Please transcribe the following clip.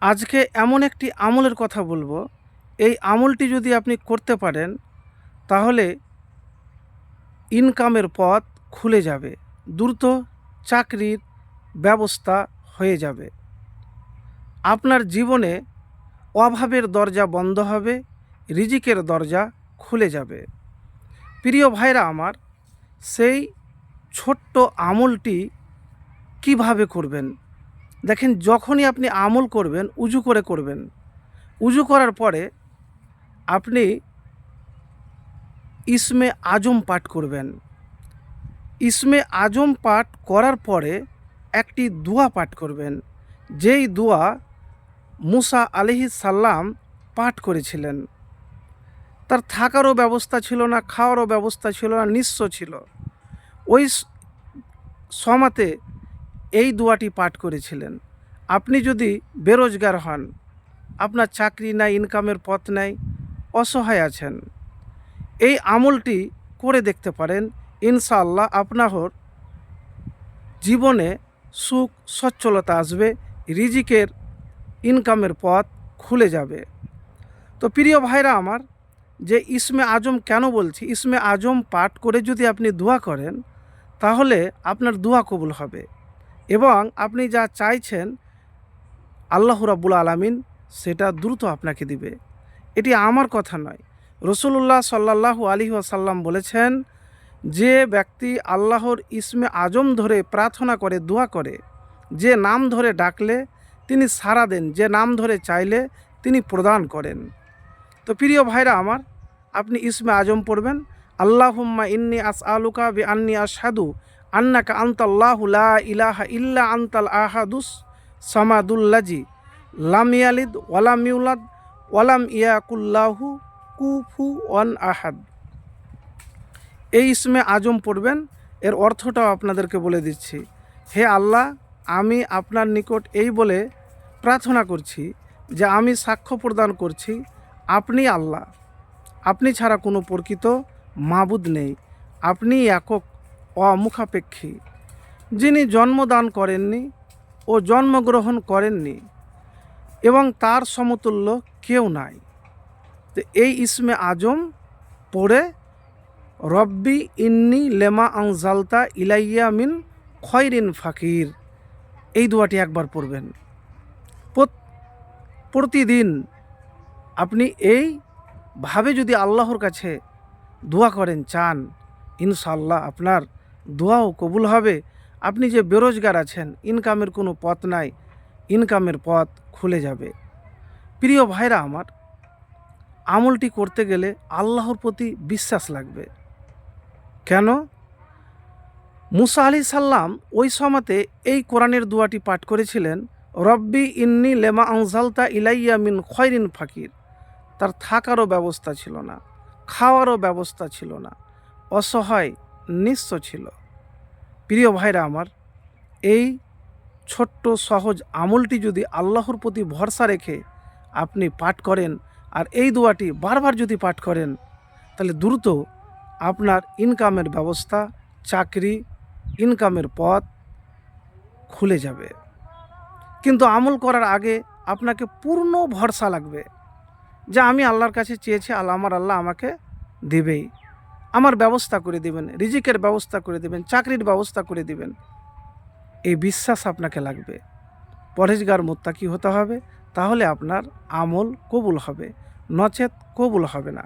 আজকে এমন একটি আমলের কথা বলবো, এই আমলটি যদি আপনি করতে পারেন তাহলে ইনকামের পথ খুলে যাবে, দ্রুত চাকরির ব্যবস্থা হয়ে যাবে, আপনার জীবনে অভাবের দরজা বন্ধ হবে, রিজিকের দরজা খুলে যাবে। প্রিয় ভাইরা আমার, সেই ছোট্ট আমলটি কিভাবে করবেন? দেখেন, যখনই আপনি আমল করবেন উজু করে করবেন। উজু করার পরে আপনি ইসমে আজম পাঠ করবেন। ইসমে আজম পাঠ করার পরে একটি দোয়া পাঠ করবেন, যেই দোয়া মুসা আলাইহিস সালাম পাঠ করেছিলেন। তার থাকারও ব্যবস্থা ছিল না, খাওয়ারও ব্যবস্থা ছিল না, নিঃস্ব ছিল। ওই সমাতে এই দোয়াটি পাঠ করেছিলেন। আপনি যদি বেরোজগার হন, আপনার চাকরি নাই, ইনকামের পথ নাই, অসহায় আছেন, এই আমলটি করে দেখতে পারেন। ইনশাআল্লাহ আপনার জীবনে সুখ সচ্ছলতা আসবে, রিজিকের ইনকামের পথ খুলে যাবে। তো প্রিয় ভাইরা আমার, যে ইসমে আজম কেন বলছি, ইসমে আজম পাঠ করে যদি আপনি দোয়া করেন তাহলে আপনার দোয়া কবুল হবে এবং আপনি যা চাইছেন আল্লাহ রাব্বুল আলামিন সেটা দ্রুত আপনাকে দিবে। এটি আমার কথা নয়, রাসূলুল্লাহ সাল্লাল্লাহু আলাইহি ওয়াসাল্লাম বলেছেন, যে ব্যক্তি আল্লাহর ইসমে আজম ধরে প্রার্থনা করে, দোয়া করে, যে নাম ধরে ডাকলে তিনি সাড়া দেন, যে নাম ধরে চাইলে তিনি প্রদান করেন। তো প্রিয় ভাইরা আমার, আপনি ইসমে আজম পড়বেন, আল্লাহুম্মা ইন্নী আসআলুকা বিআন্নী আশহাদু আন্নাকা আনতাল্লাহু লা ইলাহা ইল্লা আনতাল আহাদুস সামাদুল্লাজি লাম ইয়ালিদ ওয়ালাম ইউলাদ ওয়ালাম ইয়াকুল্লাহু কুফুওয়ান আহাদ। এই ইসমে আজম পড়বেন। এর অর্থটাও আপনাদেরকে বলে দিচ্ছি। হে আল্লাহ, আমি আপনার নিকট এই বলে প্রার্থনা করছি যে আমি সাক্ষ্য প্রদান করছি আপনি আল্লাহ, আপনি ছাড়া কোনো প্রকৃত মাবুদ নেই, আপনি একক অমুখাপেক্ষী, যিনি জন্মদান করেননি ও জন্মগ্রহণ করেননি এবং তার সমতুল্য কেউ নাই। তো এই ইসমে আজম পড়ে রব্বি ইন্নি লেমা আনজালতা ইলাইয়া মিন খয়রিন ফাকির, এই দোয়াটি একবার পড়বেন। প্রতিদিন আপনি এইভাবে যদি আল্লাহর কাছে দোয়া করেন, চান, ইনশাআল্লাহ আপনার দোয়াও কবুল হবে। আপনি যে বেরোজগার আছেন, ইনকামের কোনো পথ নাই, ইনকামের পথ খুলে যাবে। প্রিয় ভাইরা আমার, আমলটি করতে গেলে আল্লাহর প্রতি বিশ্বাস লাগবে। কেন? মুসা আলাইহিস সালাম ওই সময়তে এই কোরআনের দোয়াটি পাঠ করেছিলেন, রব্বি ইন্নি লেমা আনজালতা ইলাইয়া মিন খয়রিন ফাকির। তার থাকারও ব্যবস্থা ছিল না, খাওয়ারও ব্যবস্থা ছিল না, অসহায় নিঃস্ব ছিল। প্রিয় ভাইরা আমার, এই ছোট্ট সহজ আমলটি যদি আল্লাহর প্রতি ভরসা রেখে আপনি পাঠ করেন আর এই দোয়াটি বারবার যদি পাঠ করেন, তাহলে দ্রুত আপনার ইনকামের ব্যবস্থা, চাকরি, ইনকামের পথ খুলে যাবে। কিন্তু আমল করার আগে আপনাকে পূর্ণ ভরসা লাগবে যে আমি আল্লাহর কাছে চেয়েছি, আমার আল্লাহ আমাকে দেবেই, আমার ব্যবস্থা করে দেবেন, রিজিকের ব্যবস্থা করে দেবেন, চাকরির ব্যবস্থা করে দিবেন। এই বিশ্বাস আপনাকে লাগবে। পরহেজগার মুত্তাকি হতে হবে, তাহলে আপনার আমল কবুল হবে, নচেত কবুল হবে না।